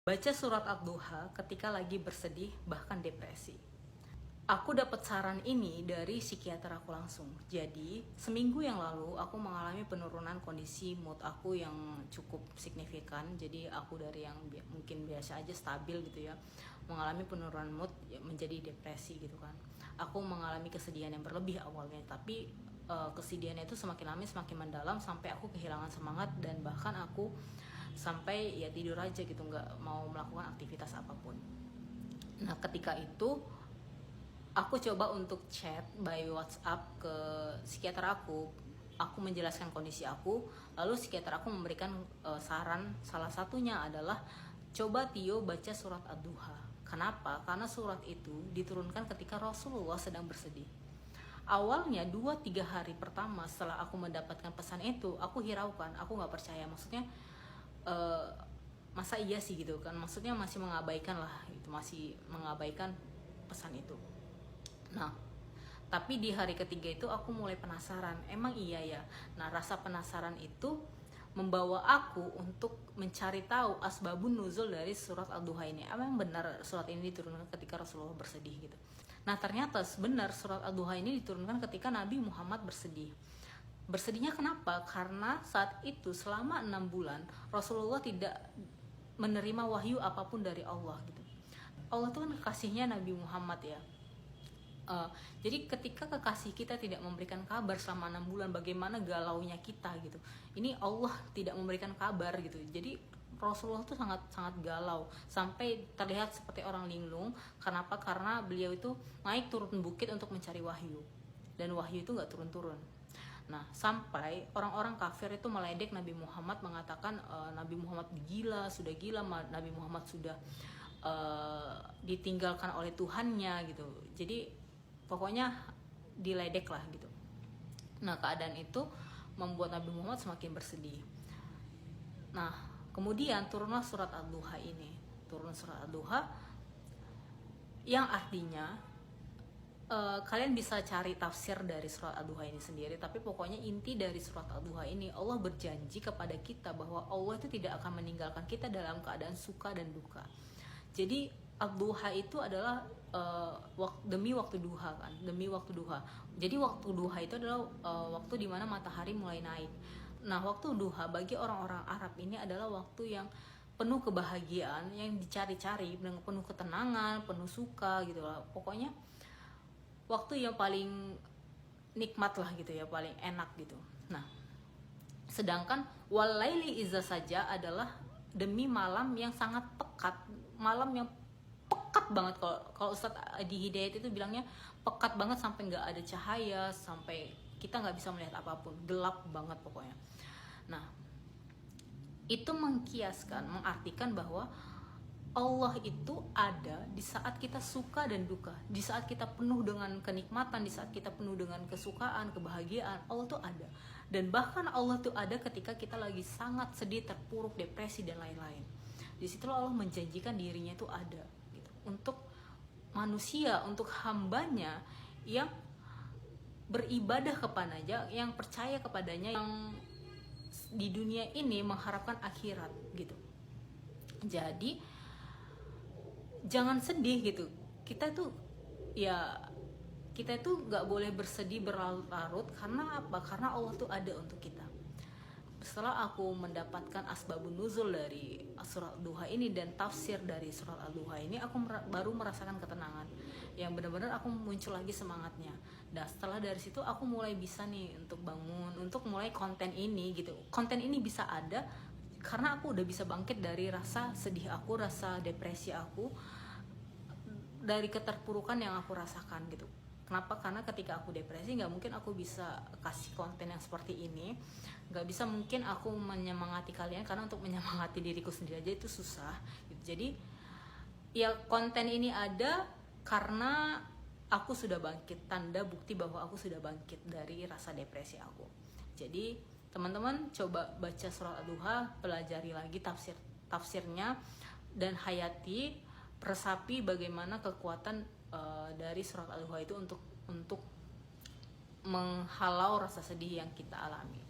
Baca surat Ad-Duha ketika lagi bersedih bahkan depresi. Aku dapat saran ini dari psikiater aku langsung. Jadi, seminggu yang lalu aku mengalami penurunan kondisi mood aku yang cukup signifikan. Jadi, aku dari yang mungkin biasa aja stabil gitu ya, mengalami penurunan mood menjadi depresi gitu kan. Aku mengalami kesedihan yang berlebih awalnya, tapi kesedihannya itu semakin lama semakin mendalam sampai aku kehilangan semangat dan bahkan aku sampai ya tidur aja gitu, nggak mau melakukan aktivitas apapun. Nah, ketika itu aku coba untuk chat by WhatsApp ke psikiater aku menjelaskan kondisi aku, lalu psikiater aku memberikan saran, salah satunya adalah coba Tio baca surat Ad-Duha. Kenapa? Karena surat itu diturunkan ketika Rasulullah sedang bersedih. Awalnya 2-3 hari pertama setelah aku mendapatkan pesan itu, aku hiraukan, aku nggak percaya, maksudnya masa iya sih gitu kan, maksudnya masih mengabaikan lah, itu masih mengabaikan pesan itu. Nah, tapi di hari ketiga itu aku mulai penasaran, emang iya ya. Nah, rasa penasaran itu membawa aku untuk mencari tahu asbabun nuzul dari surat Al-Duha ini. Emang benar surat ini diturunkan ketika Rasulullah bersedih gitu. Nah, ternyata benar surat Al-Duha ini diturunkan ketika Nabi Muhammad bersedih. Bersedihnya kenapa? Karena saat itu selama 6 bulan Rasulullah tidak menerima wahyu apapun dari Allah gitu. Allah itu kan kekasihnya Nabi Muhammad ya. Jadi ketika kekasih kita tidak memberikan kabar selama 6 bulan, bagaimana galaunya kita gitu. Ini Allah tidak memberikan kabar gitu. Jadi Rasulullah tuh sangat galau sampai terlihat seperti orang linglung. Kenapa? Karena beliau itu naik turun bukit untuk mencari wahyu, dan wahyu itu nggak turun-turun. Nah, sampai orang-orang kafir itu meledek Nabi Muhammad, mengatakan Nabi Muhammad gila, sudah gila, Nabi Muhammad sudah ditinggalkan oleh Tuhannya gitu. Jadi pokoknya diledek lah gitu. Nah, keadaan itu membuat Nabi Muhammad semakin bersedih. Nah, kemudian turunlah surat Ad-Duha ini. Turun surat Ad-Duha yang artinya kalian bisa cari tafsir dari surat Ad-Duha ini sendiri, tapi pokoknya inti dari surat Ad-Duha ini, Allah berjanji kepada kita bahwa Allah itu tidak akan meninggalkan kita dalam keadaan suka dan duka. Jadi Ad-Duha itu adalah demi waktu duha kan, demi waktu duha. Jadi waktu duha itu adalah waktu dimana matahari mulai naik. Nah, waktu duha bagi orang-orang Arab ini adalah waktu yang penuh kebahagiaan, yang dicari-cari, penuh ketenangan, penuh suka gitu lah. Pokoknya waktu yang paling nikmat lah gitu ya, paling enak gitu. Nah, sedangkan walaili iza saja adalah demi malam yang sangat pekat, malam yang pekat banget. Kalau Ustadz Adi Hidayat itu bilangnya pekat banget sampai nggak ada cahaya, sampai kita nggak bisa melihat apapun, gelap banget pokoknya. Nah, itu mengkiaskan, mengartikan bahwa Allah itu ada di saat kita suka dan duka, di saat kita penuh dengan kenikmatan, di saat kita penuh dengan kesukaan, kebahagiaan, Allah tuh ada. Dan bahkan Allah tuh ada ketika kita lagi sangat sedih, terpuruk, depresi dan lain-lain. Di situlah Allah menjanjikan dirinya itu ada gitu, untuk manusia, untuk hambanya yang beribadah kepadanya, yang percaya kepadanya, yang di dunia ini mengharapkan akhirat gitu. Jadi jangan sedih gitu. Kita tuh nggak boleh bersedih berlarut-larut. Karena apa? Karena Allah tuh ada untuk kita. Setelah aku mendapatkan asbabun nuzul dari surat Ad-Duha ini dan tafsir dari surat Ad-Duha ini, aku baru merasakan ketenangan yang benar-benar aku muncul lagi semangatnya. Dan setelah dari situ aku mulai bisa nih untuk bangun, untuk mulai konten ini gitu. Konten ini bisa ada karena aku udah bisa bangkit dari rasa sedih aku, rasa depresi aku, dari keterpurukan yang aku rasakan gitu. Kenapa? Karena ketika aku depresi nggak mungkin aku bisa kasih konten yang seperti ini, nggak bisa mungkin aku menyemangati kalian, karena untuk menyemangati diriku sendiri aja itu susah gitu. Jadi ya konten ini ada karena aku sudah bangkit, tanda bukti bahwa aku sudah bangkit dari rasa depresi aku. Jadi teman-teman coba baca surat Ad-Duha, pelajari lagi tafsirnya, dan hayati, resapi bagaimana kekuatan dari surat Ad-Duha itu untuk menghalau rasa sedih yang kita alami.